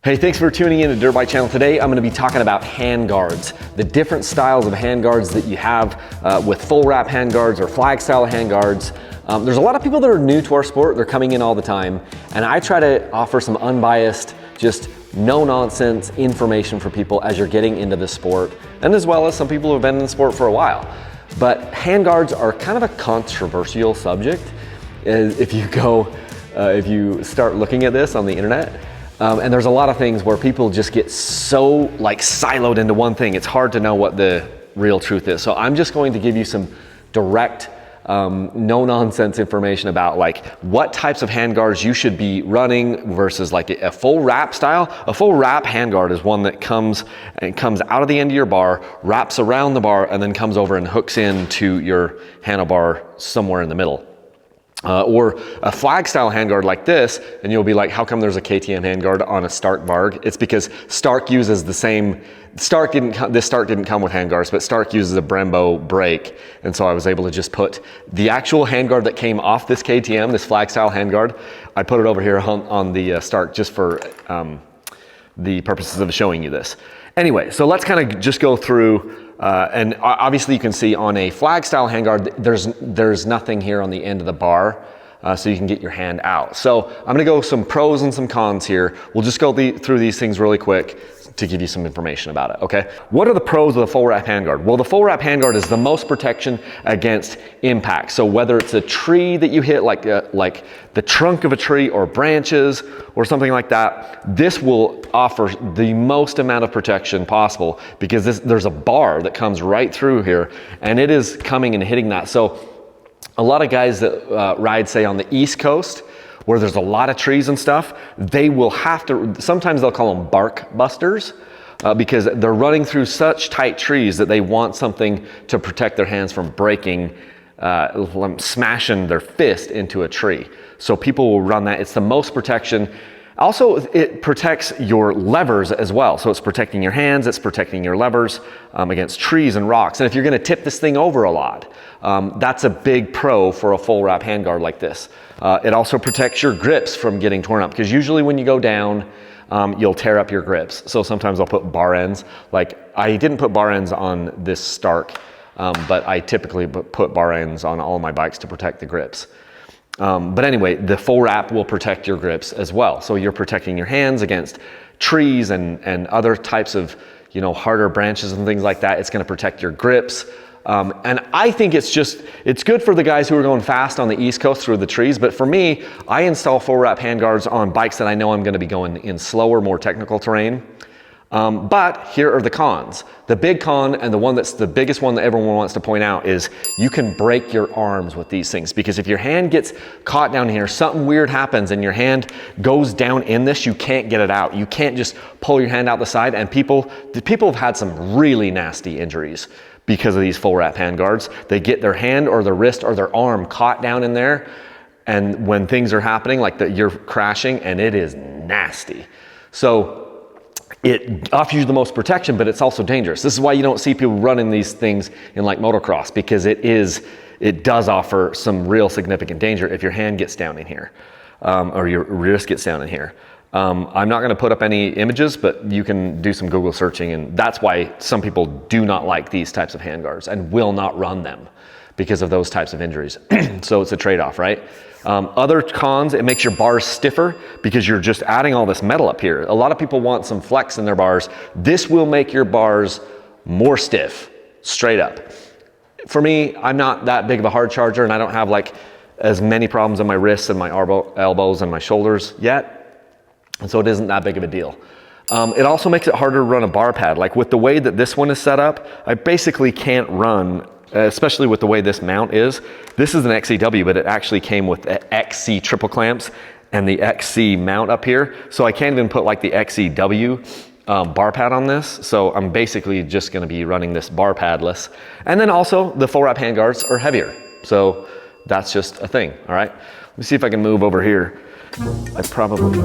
Hey, thanks for tuning in to Dirt Bike Channel. Today I'm going to be talking about handguards, the different styles of handguards that you have with full wrap handguards or flag style handguards. There's a lot of people that are new to our sport. They're coming in all the time, and I try to offer some unbiased, just no nonsense information for people as you're getting into the sport, and as well as some people who have been in the sport for a while. But handguards are kind of a controversial subject if you start looking at this on the internet. And there's a lot of things where people just get so siloed into one thing. It's hard to know what the real truth is. So I'm just going to give you some direct, no nonsense information about what types of handguards you should be running versus a full wrap style. A full wrap handguard is one that comes out of the end of your bar, wraps around the bar, and then comes over and hooks into your handlebar somewhere in the middle. Or a flag style handguard like this, and you'll be like, how come there's a KTM handguard on a Stark Varg? It's because Stark uses the same, this Stark didn't come with handguards, but Stark uses a Brembo brake. And so I was able to just put the actual handguard that came off this KTM, this flag style handguard, I put it over here on the Stark just for the purposes of showing you this. Anyway, so let's kind of just go through and obviously you can see on a flag style handguard, there's nothing here on the end of the bar, so you can get your hand out. So I'm gonna go some pros and some cons here. We'll just go through these things really quick to give you some information about it, okay? What are the pros of the full wrap handguard? Well, the full wrap handguard is the most protection against impact. So whether it's a tree that you hit, like the trunk of a tree or branches or something like that, this will offer the most amount of protection possible because there's a bar that comes right through here and it is coming and hitting that. So a lot of guys that ride, say, on the East Coast, where there's a lot of trees and stuff, they will have to, sometimes they'll call them bark busters because they're running through such tight trees that they want something to protect their hands from breaking, smashing their fist into a tree. So people will run that. It's the most protection. Also, it protects your levers as well. So it's protecting your hands, it's protecting your levers against trees and rocks. And if you're gonna tip this thing over a lot, that's a big pro for a full wrap handguard like this. It also protects your grips from getting torn up because usually when you go down, you'll tear up your grips. So sometimes I'll put bar ends. I didn't put bar ends on this Stark, but I typically put bar ends on all my bikes to protect the grips. But anyway, the full wrap will protect your grips as well. So you're protecting your hands against trees and other types of, harder branches and things like that. It's going to protect your grips. And I think it's good for the guys who are going fast on the East Coast through the trees. But for me, I install full wrap handguards on bikes that I know I'm going to be going in slower, more technical terrain. But here are the cons. The big con, and the one that's the biggest one that everyone wants to point out, is you can break your arms with these things. Because if your hand gets caught down here, something weird happens and your hand goes down in this, you can't get it out. You can't just pull your hand out the side. And people have had some really nasty injuries because of these full wrap handguards. They get their hand or their wrist or their arm caught down in there. And when things are happening, you're crashing, and it is nasty. So it offers you the most protection, but it's also dangerous. This is why you don't see people running these things in motocross, because it does offer some real significant danger if your hand gets down in here, or your wrist gets down in here. I'm not gonna put up any images, but you can do some Google searching, and that's why some people do not like these types of handguards and will not run them because of those types of injuries. So it's a trade-off, right? Other cons, it makes your bars stiffer because you're just adding all this metal up here. A lot of people want some flex in their bars. This will make your bars more stiff, straight up. For me, I'm not that big of a hard charger, and I don't have as many problems on my wrists and my elbows and my shoulders yet. And so it isn't that big of a deal. It also makes it harder to run a bar pad. With the way that this one is set up, I basically can't run, especially with the way this mount is. This is an XCW, but it actually came with XC triple clamps and the XC mount up here. So I can't even put the XCW bar pad on this. So I'm basically just gonna be running this bar padless. And then also the full wrap handguards are heavier. So that's just a thing, all right? Let me see if I can move over here. I probably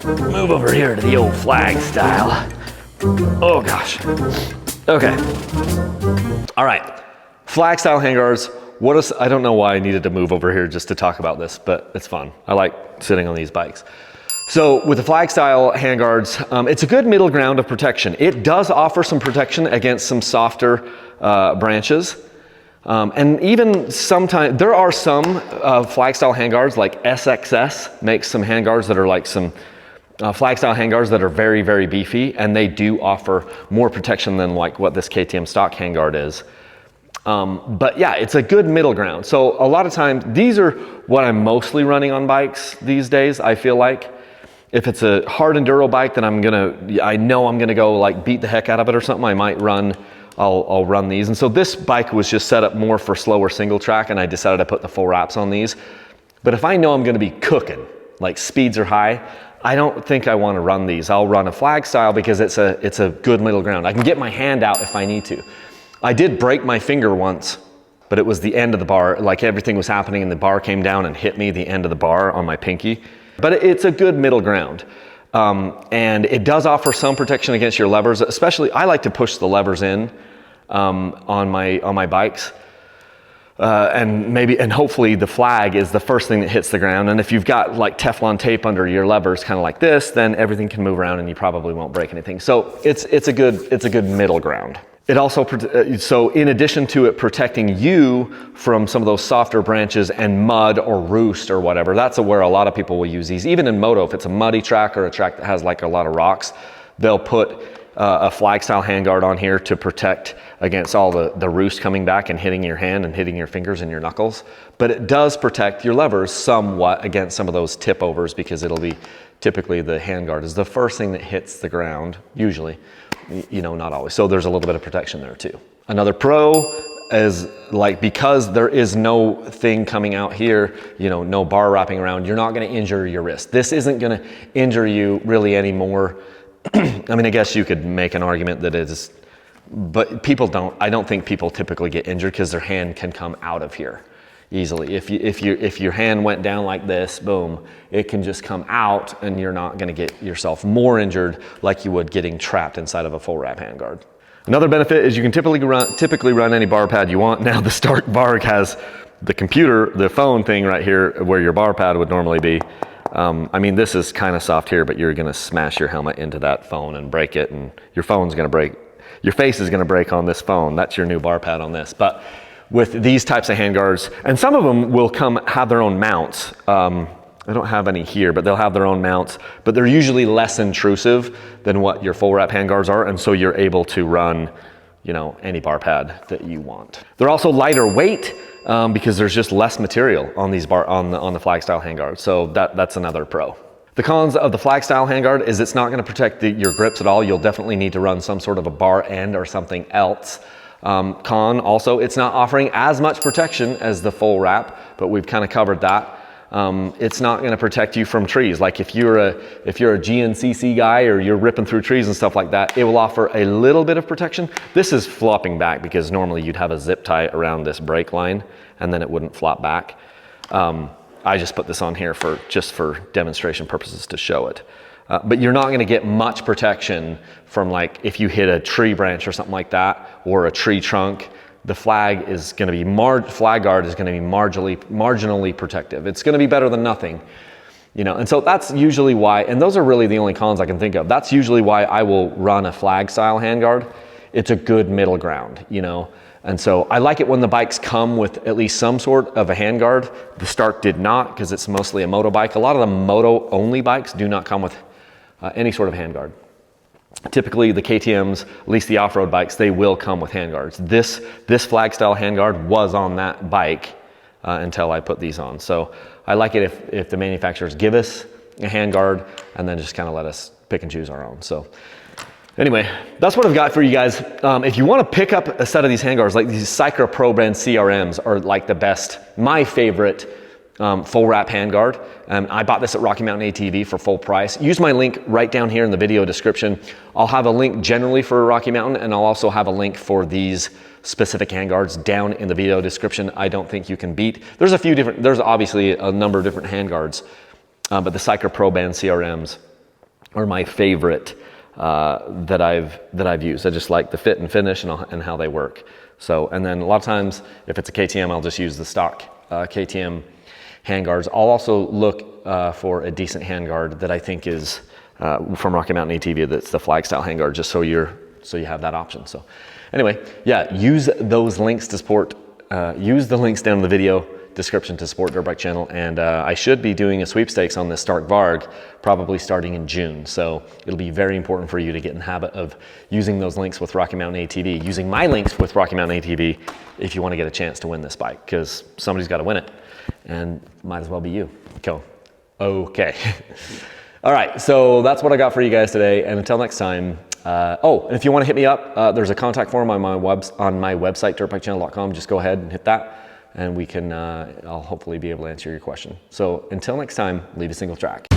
move over here to the old flag style. Oh gosh. Okay. All right. Flag style handguards. I don't know why I needed to move over here just to talk about this, but it's fun. I like sitting on these bikes. So with the flag style handguards, it's a good middle ground of protection. It does offer some protection against some softer branches. And even sometimes, there are some flag style handguards, like SXS makes some handguards that are like some flag style handguards that are very, very beefy, and they do offer more protection than like what this KTM stock handguard is. But yeah, it's a good middle ground. So a lot of times, these are what I'm mostly running on bikes these days, I feel like. If it's a hard enduro bike, then I know I'm gonna go like beat the heck out of it or something, I might run, I'll run these. And so this bike was just set up more for slower single track, and I decided to put the full wraps on these. But if I know I'm gonna be cooking, like speeds are high, I don't think I wanna run these. I'll run a flag style because it's a good middle ground. I can get my hand out if I need to. I did break my finger once, but it was the end of the bar, like everything was happening and the bar came down and hit me, the end of the bar on my pinky. But it's a good middle ground. And it does offer some protection against your levers, especially I like to push the levers in on my bikes. And hopefully the flag is the first thing that hits the ground. And if you've got like Teflon tape under your levers, kind of like this, then everything can move around and you probably won't break anything. So it's a good middle ground. It also, so in addition to it protecting you from some of those softer branches and mud or roost or whatever, that's where a lot of people will use these. Even in moto, if it's a muddy track or a track that has like a lot of rocks, they'll put a flag style handguard on here to protect against all the roost coming back and hitting your hand and hitting your fingers and your knuckles. But it does protect your levers somewhat against some of those tip overs, because it'll be typically the handguard is the first thing that hits the ground, usually. You know, not always. So there's a little bit of protection there too. Another pro is like, because there is no thing coming out here, you know, no bar wrapping around, you're not going to injure your wrist. This isn't going to injure you really anymore. I mean, I guess you could make an argument that it is, but people don't, I don't think people typically get injured because their hand can come out of here easily. If your hand went down like this, boom, it can just come out and you're not gonna get yourself more injured like you would getting trapped inside of a full wrap handguard. Another benefit is you can typically run any bar pad you want. Now the Stark bar has the phone thing right here where your bar pad would normally be. I mean, this is kind of soft here, but you're gonna smash your helmet into that phone and break it, and your phone's gonna break. Your face is gonna break on this phone. That's your new bar pad on this. But with these types of handguards, and some of them will have their own mounts. I don't have any here, but they'll have their own mounts, but they're usually less intrusive than what your full wrap handguards are, and so you're able to run, you know, any bar pad that you want. They're also lighter weight because there's just less material on these on the flag style handguards, so that's another pro. The cons of the flag style handguard is it's not going to protect your grips at all. You'll definitely need to run some sort of a bar end or something else. Con also, it's not offering as much protection as the full wrap, but we've kind of covered that. It's not going to protect you from trees. Like if you're a GNCC guy or you're ripping through trees and stuff like that, it will offer a little bit of protection. This is flopping back because normally you'd have a zip tie around this brake line and then it wouldn't flop back. I just put this on here just for demonstration purposes to show it. But you're not going to get much protection from, like, if you hit a tree branch or something like that, or a tree trunk. The flag guard is going to be marginally protective. It's going to be better than nothing, you know. And so that's usually why, and those are really the only cons I can think of. That's usually why I will run a flag style handguard. It's a good middle ground, you know. And so I like it when the bikes come with at least some sort of a handguard. The Stark did not, because it's mostly a moto bike. A lot of the moto only bikes do not come with any sort of handguard. Typically the KTMs, at least the off-road bikes, they will come with handguards. This flag style handguard was on that bike until I put these on. So I like it if the manufacturers give us a handguard and then just kind of let us pick and choose our own. So anyway, that's what I've got for you guys. If you want to pick up a set of these handguards, like these Cycra ProBend CRMs are like the best, my favorite full wrap handguard. I bought this at Rocky Mountain ATV for full price. Use my link right down here in the video description. I'll have a link generally for Rocky Mountain, and I'll also have a link for these specific handguards down in the video description. I don't think you can beat. There's obviously a number of different handguards, but the Cycra ProBend CRMs are my favorite that I've used. I just like the fit and finish and how they work. So, and then a lot of times if it's a KTM, I'll just use the stock KTM handguards. I'll also look for a decent handguard that I think is from Rocky Mountain ATV, that's the flag style handguard, just so you have that option. So anyway, yeah, use those links to support, use the links down in the video description to support Dirt Bike Channel, and I should be doing a sweepstakes on this Stark Varg probably starting in June. So it'll be very important for you to get in the habit of using those links with Rocky Mountain ATV, using my links with Rocky Mountain ATV if you want to get a chance to win this bike, because somebody's got to win it, and might as well be you. Okay. All right, so that's what I got for you guys today, and until next time. Oh, and if you want to hit me up, there's a contact form on my website, dirtbikechannel.com. Just go ahead and hit that, and we can, I'll hopefully be able to answer your question. So until next time, lead a single track.